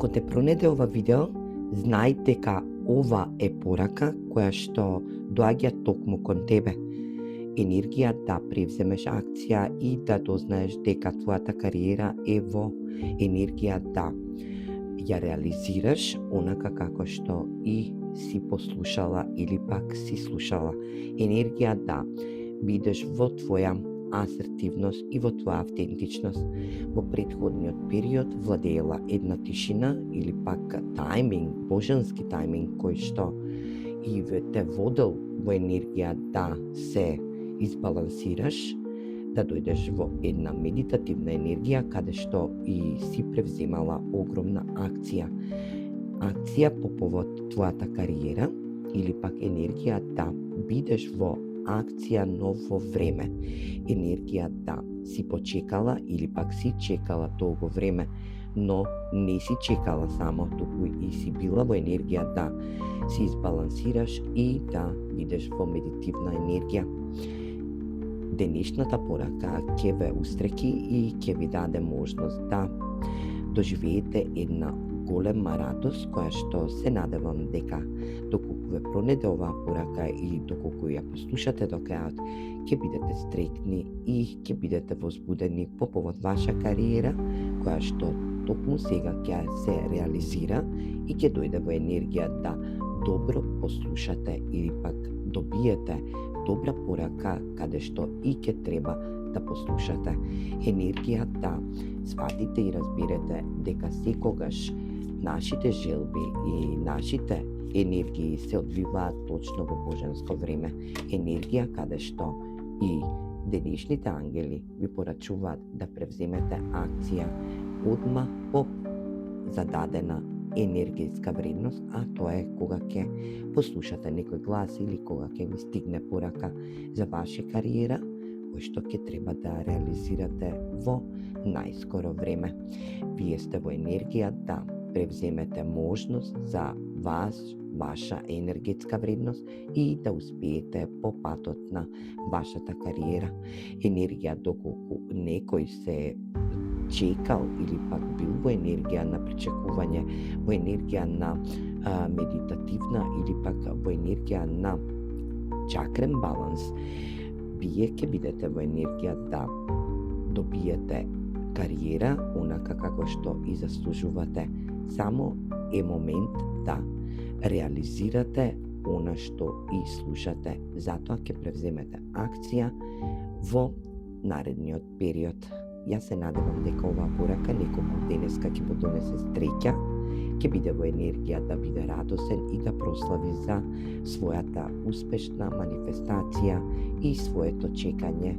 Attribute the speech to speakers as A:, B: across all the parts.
A: Ако те пронеде ова видео, знај дека ова е порака која што доаѓа токму кон тебе. Енергија да превземеш акција и да дознаеш дека твојата кариера е во енергија да ја реализираш онака како што и си послушала или пак си слушала. Енергија да бидеш во твоја асертивност и во твоја автентичност. Во претходниот период владеела една тишина или пак тајминг, божански тајминг кој што и те водел во енергија да се избалансираш, да дојдеш во една медитативна енергија каде што и си превземала огромна акција. Акција по повод твојата кариера или пак енергија да бидеш во акција ново време. Енергија да си почекала или пак си чекала долго време, но не си чекала само, туку и си била во енергија да се избалансираш и да бидеш во медитивна енергија. Денешната порака ќе ве устреки и ќе ви даде можност да доживеете една голема радост која што се надевам дека доколку ве пронеде оваа порака и доколку ја послушате до крајот, ќе бидете стрекни и ќе бидете возбудени по повод ваша кариера која што токму сега ќе се реализира и ќе дојде во енергија да добро послушате или пак добиете добра порака каде што и ќе треба да послушате. Енергија да сватите и разберете дека секогаш нашите желби и нашите енергии се одвиваат точно во божанско време. Енергија каде што и денешните ангели ви порачуваат да превземете акција одма по зададена енергетска вредност, а тоа е кога ќе послушате некој глас или кога ќе ви стигне порака за ваша кариера, кој што ќе треба да реализирате во најскоро време. Вие сте во енергија да превземете можност за вас, ваша енергетска вредност и да успеете по патот на вашата кариера. Енергија доколку некој се чекал или пак бил во енергија на причекување, во енергија на медитативна или пак во енергија на чакрен баланс, вие ќе бидете во енергија да добиете кариера онака како што и заслужувате. Само е момент да реализирате она што и слушате. Затоа ќе превземете акција во наредниот период. Јас се надевам дека оваа порака некому денеска ќе го донесе среќа, ќе биде во енергија да биде радосен и да прослави за својата успешна манифестација и своето чекање,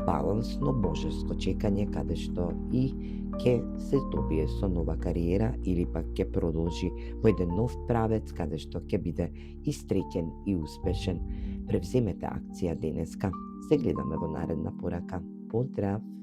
A: балансно божеско чекање каде што и ќе се добие со нова кариера или пак ќе продолжи во еден нов правец каде што ќе биде и среќен и успешен. Превземете акција денеска. Се гледаме во наредна порака. Поздрав!